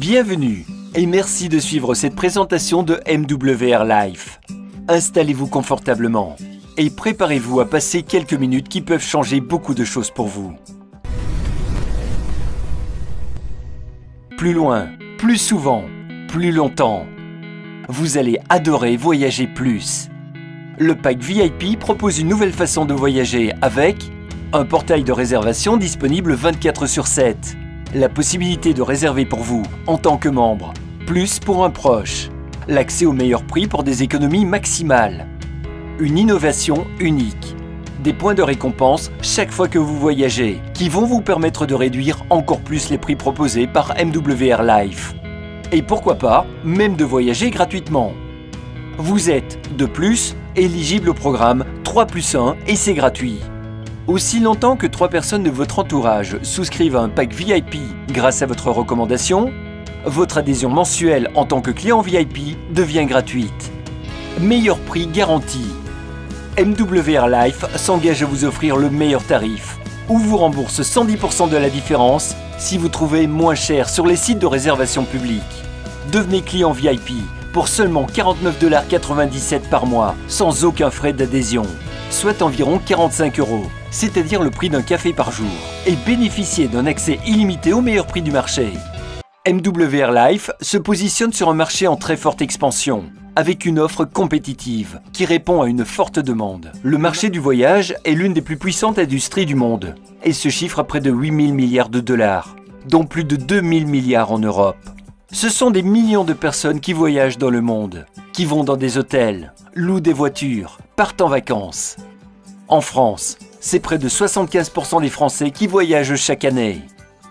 Bienvenue et merci de suivre cette présentation de MWR Life. Installez-vous confortablement et préparez-vous à passer quelques minutes qui peuvent changer beaucoup de choses pour vous. Plus loin, plus souvent, plus longtemps. Vous allez adorer voyager plus. Le pack VIP propose une nouvelle façon de voyager avec un portail de réservation disponible 24/7, la possibilité de réserver pour vous en tant que membre, plus pour un proche, l'accès au meilleur prix pour des économies maximales, une innovation unique, des points de récompense chaque fois que vous voyagez qui vont vous permettre de réduire encore plus les prix proposés par MWR Life. Et pourquoi pas, même de voyager gratuitement. Vous êtes, de plus, éligible au programme 3+1 et c'est gratuit. Aussi longtemps que 3 personnes de votre entourage souscrivent à un pack VIP grâce à votre recommandation, votre adhésion mensuelle en tant que client VIP devient gratuite. Meilleur prix garanti. MWR Life s'engage à vous offrir le meilleur tarif ou vous rembourse 110% de la différence si vous trouvez moins cher sur les sites de réservation publique. Devenez client VIP pour seulement 49,97 $ par mois sans aucun frais d'adhésion, soit environ 45 €, c'est-à-dire le prix d'un café par jour, et bénéficiez d'un accès illimité au meilleur prix du marché. MWR Life se positionne sur un marché en très forte expansion, avec une offre compétitive qui répond à une forte demande. Le marché du voyage est l'une des plus puissantes industries du monde et se chiffre à près de 8 000 milliards de dollars, dont plus de 2 000 milliards en Europe. Ce sont des millions de personnes qui voyagent dans le monde, qui vont dans des hôtels, louent des voitures, partent en vacances. En France, c'est près de 75% des Français qui voyagent chaque année.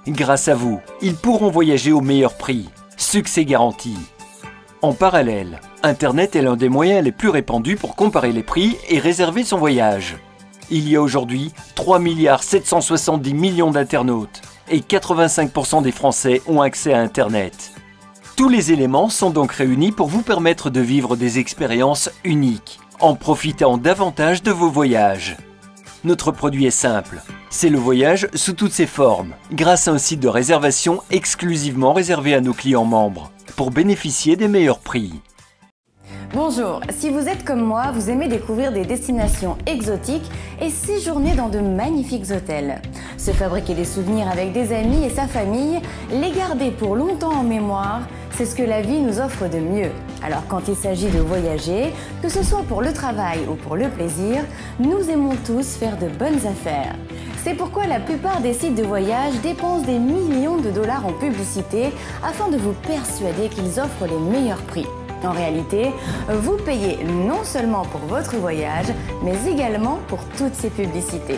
Grâce à vous, ils pourront voyager au meilleur prix. Succès garanti. En parallèle, Internet est l'un des moyens les plus répandus pour comparer les prix et réserver son voyage. Il y a aujourd'hui 3 770 millions d'internautes et 85% des Français ont accès à Internet. Tous les éléments sont donc réunis pour vous permettre de vivre des expériences uniques, en profitant davantage de vos voyages. Notre produit est simple, c'est le voyage sous toutes ses formes, grâce à un site de réservation exclusivement réservé à nos clients membres, pour bénéficier des meilleurs prix. Bonjour, si vous êtes comme moi, vous aimez découvrir des destinations exotiques et séjourner dans de magnifiques hôtels. Se fabriquer des souvenirs avec des amis et sa famille, les garder pour longtemps en mémoire, c'est ce que la vie nous offre de mieux. Alors quand il s'agit de voyager, que ce soit pour le travail ou pour le plaisir, nous aimons tous faire de bonnes affaires. C'est pourquoi la plupart des sites de voyage dépensent des millions de dollars en publicité afin de vous persuader qu'ils offrent les meilleurs prix. En réalité, vous payez non seulement pour votre voyage, mais également pour toutes ces publicités.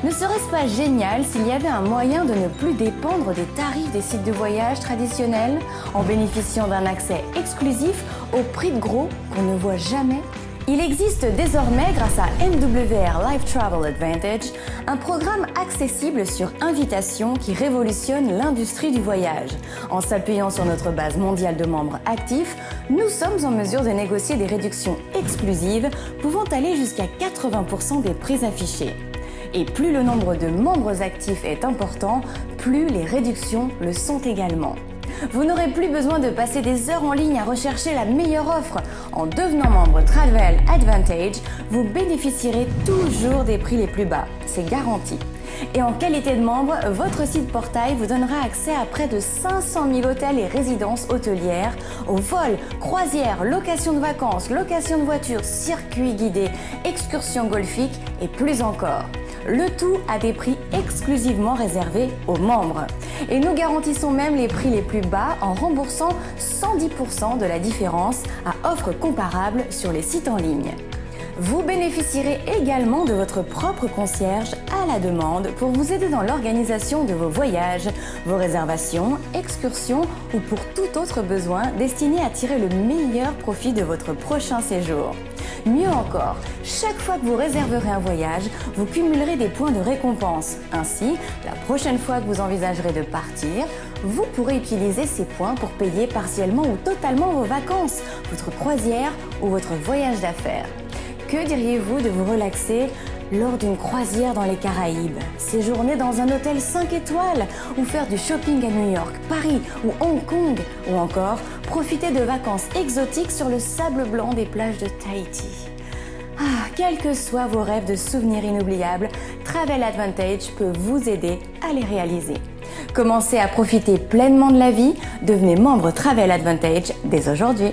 Ne serait-ce pas génial s'il y avait un moyen de ne plus dépendre des tarifs des sites de voyage traditionnels, en bénéficiant d'un accès exclusif au prix de gros qu'on ne voit jamais? Il existe désormais, grâce à MWR Life Travel Advantage, un programme accessible sur invitation qui révolutionne l'industrie du voyage. En s'appuyant sur notre base mondiale de membres actifs, nous sommes en mesure de négocier des réductions exclusives pouvant aller jusqu'à 80% des prix affichés. Et plus le nombre de membres actifs est important, plus les réductions le sont également. Vous n'aurez plus besoin de passer des heures en ligne à rechercher la meilleure offre. En devenant membre Travel Advantage, vous bénéficierez toujours des prix les plus bas. C'est garanti. Et en qualité de membre, votre site portail vous donnera accès à près de 500 000 hôtels et résidences hôtelières, aux vols, croisières, locations de vacances, locations de voitures, circuits guidés, excursions golfiques et plus encore. Le tout à des prix exclusivement réservés aux membres. Et nous garantissons même les prix les plus bas en remboursant 110% de la différence à offres comparables sur les sites en ligne. Vous bénéficierez également de votre propre concierge à la demande pour vous aider dans l'organisation de vos voyages, vos réservations, excursions ou pour tout autre besoin destiné à tirer le meilleur profit de votre prochain séjour. Mieux encore, chaque fois que vous réserverez un voyage, vous cumulerez des points de récompense. Ainsi, la prochaine fois que vous envisagerez de partir, vous pourrez utiliser ces points pour payer partiellement ou totalement vos vacances, votre croisière ou votre voyage d'affaires. Que diriez-vous de vous relaxer lors d'une croisière dans les Caraïbes, séjourner dans un hôtel 5 étoiles ou faire du shopping à New York, Paris ou Hong Kong, ou encore profiter de vacances exotiques sur le sable blanc des plages de Tahiti. Quels que soient vos rêves de souvenirs inoubliables, Travel Advantage peut vous aider à les réaliser. Commencez à profiter pleinement de la vie, devenez membre Travel Advantage dès aujourd'hui.